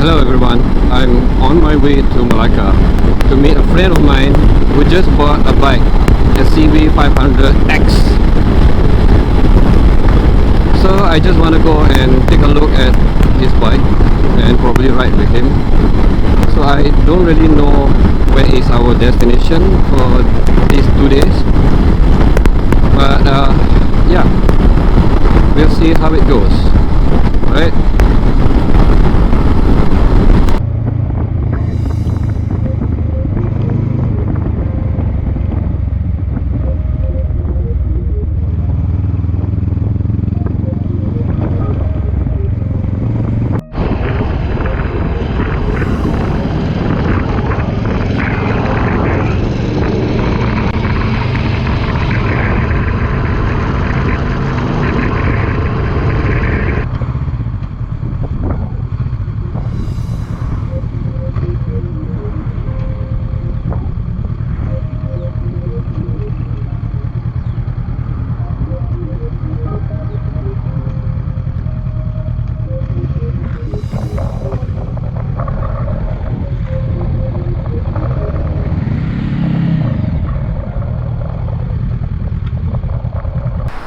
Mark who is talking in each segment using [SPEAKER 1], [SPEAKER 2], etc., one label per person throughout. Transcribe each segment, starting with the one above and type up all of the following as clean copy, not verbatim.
[SPEAKER 1] Hello everyone, I'm on my way to Melaka to meet a friend of mine who just bought a bike, a CB500X. So I just want to go and take a look at his bike and probably ride with him. So I don't really know where is our destination for these 2 days, but yeah, we'll see how it goes. Alright.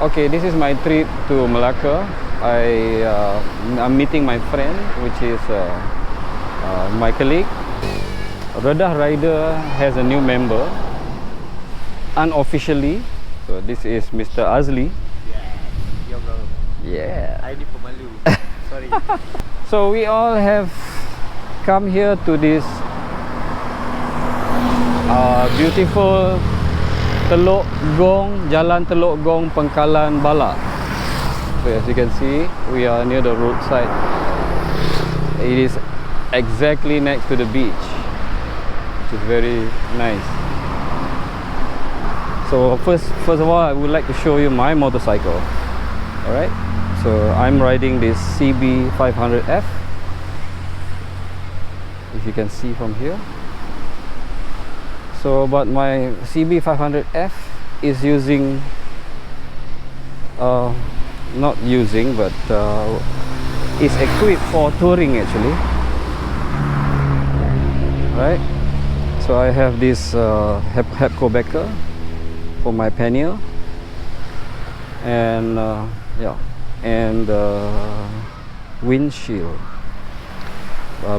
[SPEAKER 1] Okay, this is my trip to Melaka. I'm meeting my friend, which is my colleague. Redah Rider has a new member, unofficially. So this is Mr. Azli.
[SPEAKER 2] Yeah, bro.
[SPEAKER 1] Yeah.
[SPEAKER 2] I need pemalu. Sorry.
[SPEAKER 1] So we all have come here to this beautiful Teluk Gong, Jalan Teluk Gong, Pangkalan Bala. So as you can see, we are near the roadside. It is exactly next to the beach, which is very nice. So first of all, I would like to show you my motorcycle. Alright, so I'm riding this CB500F, if you can see from here. So but my CB500F is using not using, but is equipped for touring actually. Right, so I have this Hepco backer for my pannier, and yeah, and windshield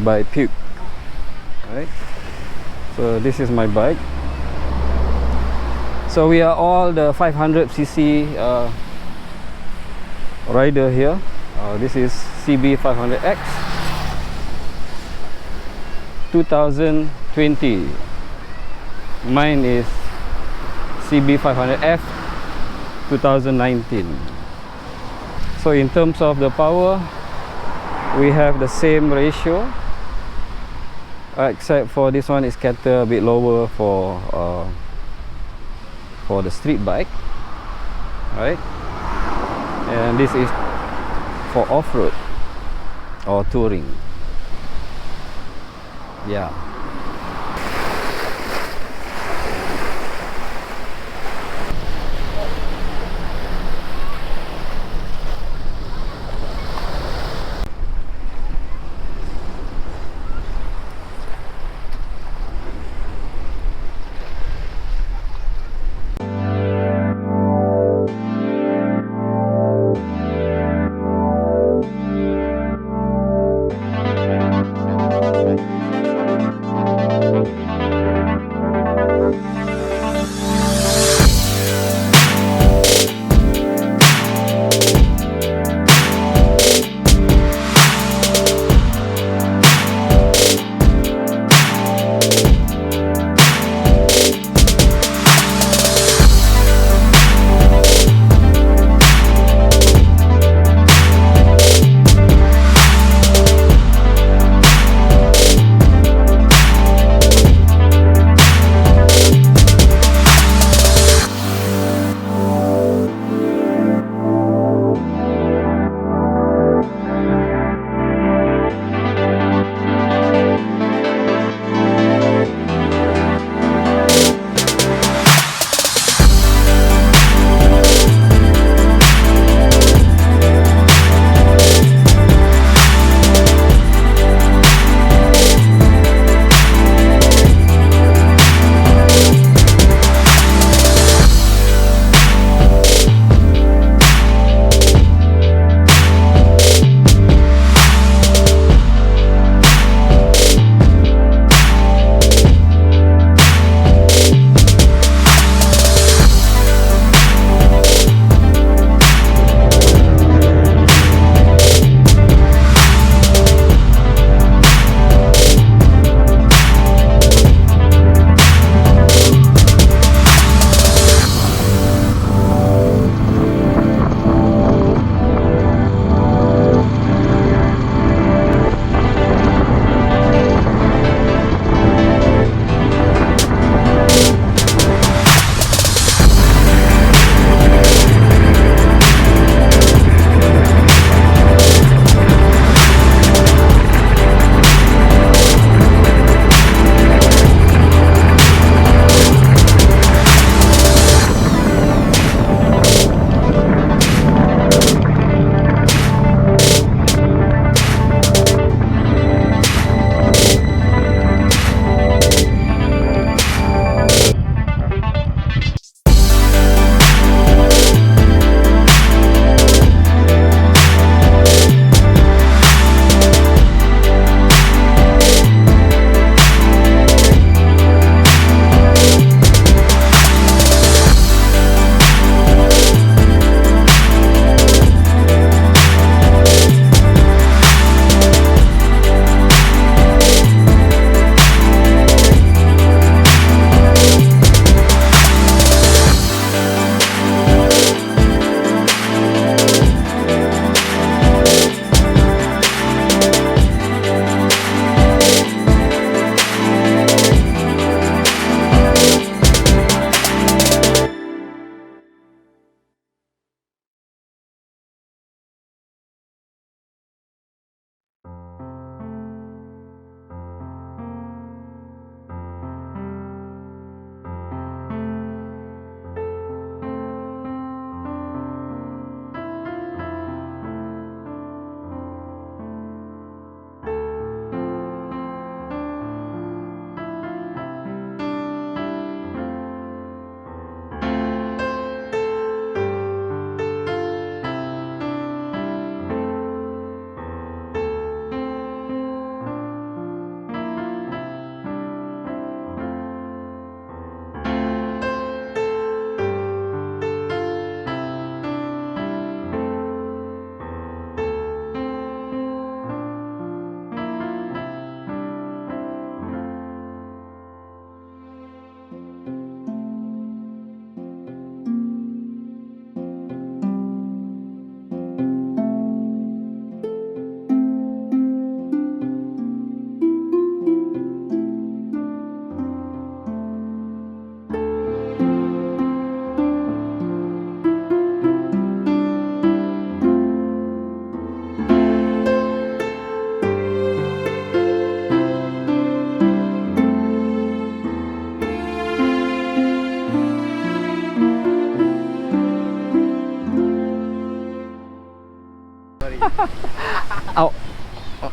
[SPEAKER 1] by Berk. Right, so this is my bike. So we are all the 500cc rider here. This is CB500X 2020. Mine is CB500F 2019. So in terms of the power, we have the same ratio, except for this one is cater a bit lower for the street bike, right? And this is for off-road or touring. Yeah.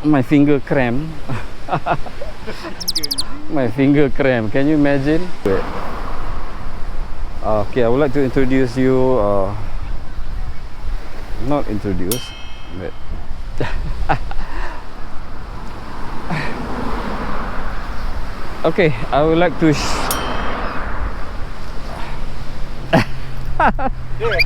[SPEAKER 1] My finger cramp. My finger cramp. Can you imagine? Wait. Okay, I would like to introduce you. Not introduce, but okay, I would like to